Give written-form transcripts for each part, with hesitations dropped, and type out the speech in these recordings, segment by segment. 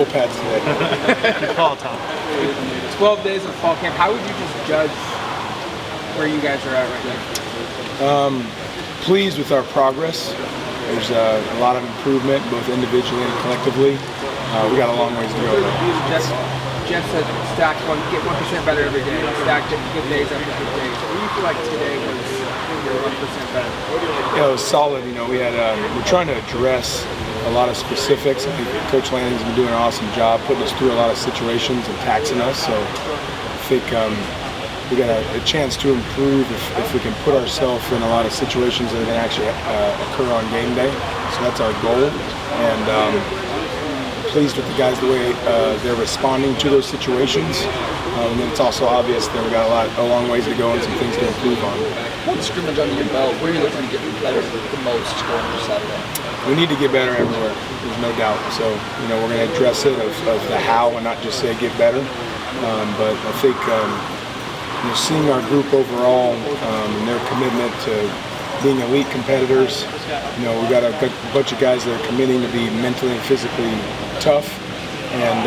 full pads today. Good call, Tom. 12 days of fall camp. How would you just judge where you guys are at right now? Pleased with our progress. There's a lot of improvement, both individually and collectively. We got a long ways to go, though. Jeff said stack get 1% better every day. Stack good days after good days. What do you feel like today was 1% better? Yeah, it was solid. We had we're trying to address a lot of specifics. I think Coach Lanning's been doing an awesome job putting us through a lot of situations and taxing us. So I think we got a chance to improve if we can put ourselves in a lot of situations that are going to actually occur on game day. So that's our goal. And pleased with the guys, the way they're responding to those situations. And then it's also obvious that we got a long ways to go and some things to improve on. One scrimmage under your belt, where are you looking to get better the most going into Saturday? We need to get better everywhere. There's no doubt. So we're going to address it of the how and not just say get better. But I think seeing our group overall and their commitment to being elite competitors. We got a bunch of guys that are committing to be mentally and physically tough. And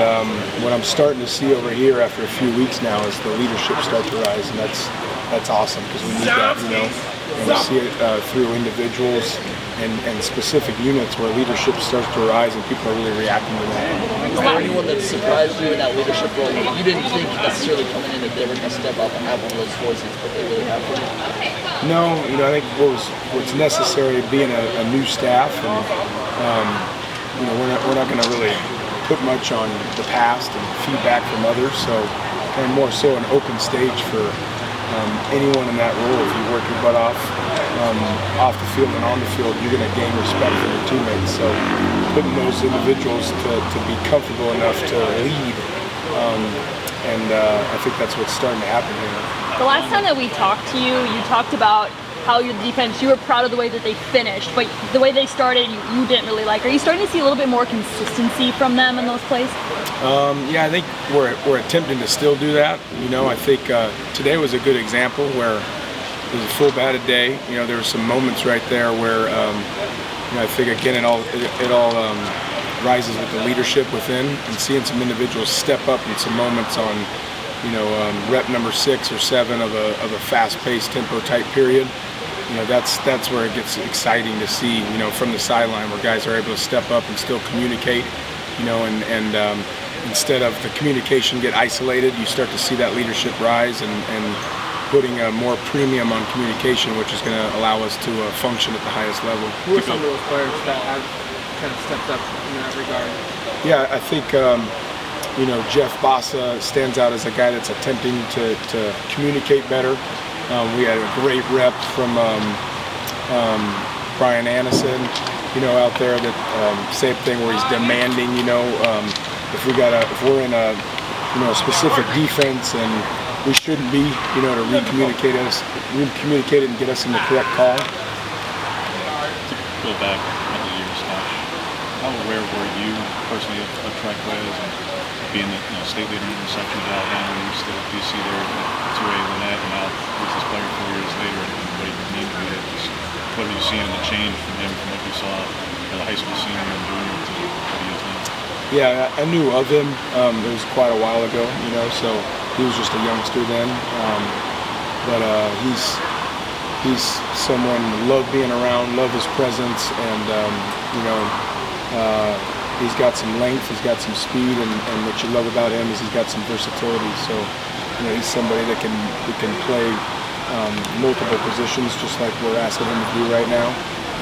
what I'm starting to see over here after a few weeks now is the leadership start to rise, and that's awesome because we need that, and we see it through individuals and specific units where leadership starts to rise and people are really reacting to that. Is there anyone that surprised you in that leadership role? You didn't think necessarily coming in that they were going to step up and have one of those voices, but they really have one? No, I think what's necessary being a new staff, and we're not going to really put much on the past and feedback from others, so kind of more so an open stage for anyone in that role. If you work your butt off the field and on the field, you're going to gain respect from your teammates. So putting those individuals to be comfortable enough to lead, and I think that's what's starting to happen here. The last time that we talked to you, you talked about how your defense, you were proud of the way that they finished, but the way they started, you didn't really like. Are you starting to see a little bit more consistency from them in those plays? Yeah, I think we're attempting to still do that. I think today was a good example where it was a full batted day. There were some moments right there where I think again it all rises with the leadership within, and seeing some individuals step up in some moments on rep number 6 or 7 of a fast-paced tempo-type period. That's where it gets exciting to see, from the sideline where guys are able to step up and still communicate, and instead of the communication get isolated, you start to see that leadership rise and putting a more premium on communication, which is going to allow us to function at the highest level. Who are some of those players that have kind of stepped up in that regard? Yeah, I think Jeff Bassa stands out as a guy that's attempting to communicate better. We had a great rep from Brian Anderson, out there that same thing where he's demanding, if we're in a specific defense and we shouldn't be, to recommunicate it and get us in the correct call. To go back a couple of years, Tosh, how aware were you personally of track plays and being the state leader in interceptions at Alabama? You still do see there 2A Lynette, and now with this player 4 years later, and what he would mean to you. What have you seen in the change from him from what you saw as a high school senior and junior to what he is now? Yeah, I knew of him. It was quite a while ago, so he was just a youngster then. But he's someone love being around, love his presence, and he's got some length, he's got some speed, and what you love about him is he's got some versatility. So he's somebody that can play multiple positions, just like we're asking him to do right now.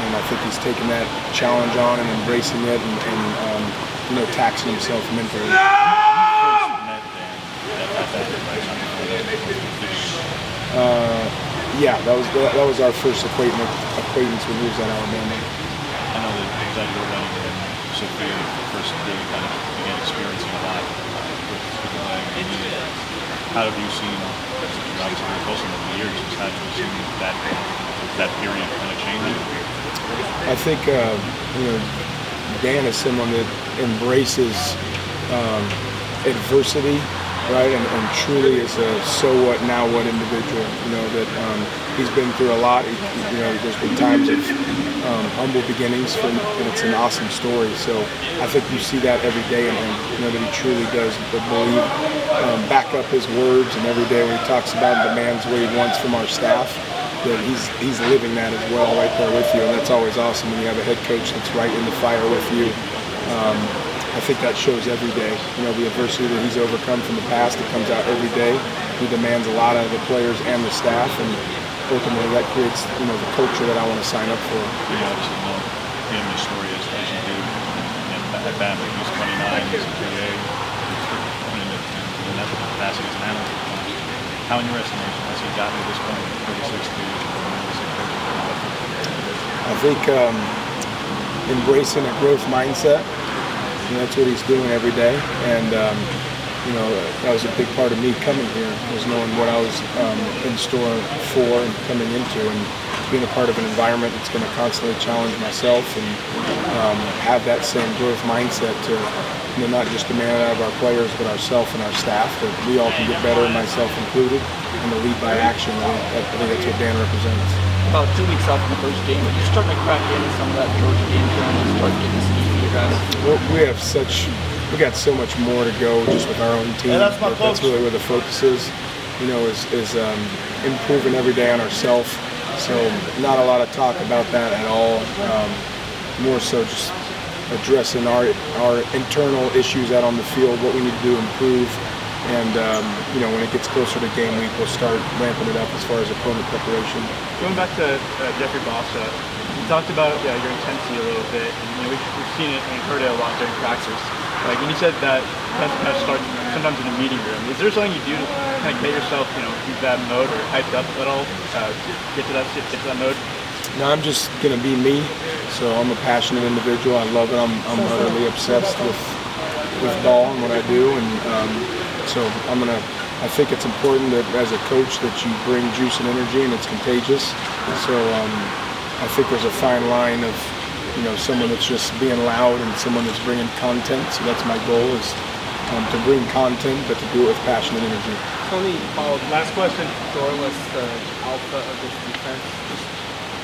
And I think he's taking that challenge on and embracing it, and taxing himself mentally. Yeah, that was our first acquaintance when he was at Alabama. I know that you're running in Sophia first really kind of began experiencing a lot with the leg. How have you seen, you're obviously very close over the years, how have you seen that period kind of changing? I think Dan is someone that embraces adversity, right, and truly is a so what, now what individual. That he's been through a lot. There's been times of humble beginnings, and it's an awesome story. So I think you see that every day in him, that he truly does believe, back up his words, and every day when he talks about and demands what he wants from our staff, that he's living that as well right there with you, and that's always awesome when you have a head coach that's right in the fire with you. I think that shows every day. The adversity that he's overcome from the past, it comes out every day. He demands a lot out of the players and the staff, and ultimately that creates the culture that I want to sign up for. You obviously know him, his story as you do. At Bama, he's 29, he's a 3A. In that capacity as an analyst. How, in your estimation, has he gotten to this point, 36 to 36 coaches? I think embracing a growth mindset. That's what he's doing every day, and that was a big part of me coming here, was knowing what I was in store for and coming into, and being a part of an environment that's going to constantly challenge myself and have that same growth mindset to not just demand out of our players but ourselves and our staff, that we all can get better, myself included, and to lead by action. I think that's what Dan represents. About 2 weeks off from the first game, but you're starting to crack into some of that Georgia game film and start getting this easy for you guys. Well, we got so much more to go just with our own team. That's really where the focus is. Is improving every day on ourselves. So not a lot of talk about that at all. More so just addressing our internal issues out on the field, what we need to do to improve. And when it gets closer to game week, we'll start ramping it up as far as opponent preparation. Going back to Jeffrey Bossa, you talked about your intensity a little bit, and we've seen it and heard it a lot during practice. And you said that intensity kind of starts sometimes in the meeting room. Is there something you do to kind of get yourself, into that mode or hyped up at all, get to that mode? No, I'm just gonna be me. So I'm a passionate individual. I love it. I'm utterly obsessed with ball and what I do, and so I think it's important that as a coach that you bring juice and energy, and it's contagious. So I think there's a fine line of someone that's just being loud and someone that's bringing content. So that's my goal, is to bring content, but to do it with passion and energy. Tony, last question. Dorless, the alpha of this defense. Just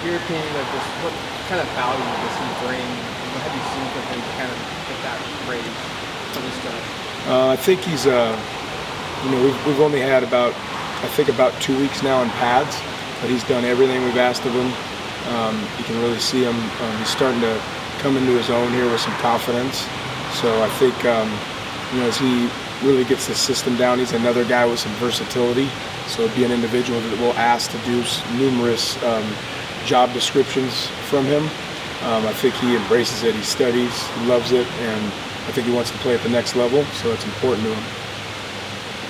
your opinion of this, what kind of value does he bring? What have you seen from him to kind of get that praise from the start? I think he's we've only had about 2 weeks now in pads, but he's done everything we've asked of him. You can really see him. He's starting to come into his own here with some confidence. So I think as he really gets the system down, he's another guy with some versatility. So it'd be an individual that we'll ask to do numerous job descriptions from him. I think he embraces it. He studies, he loves it, and I think he wants to play at the next level. So it's important to him.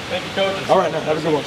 Thank you, Coach. All right, now have a good one.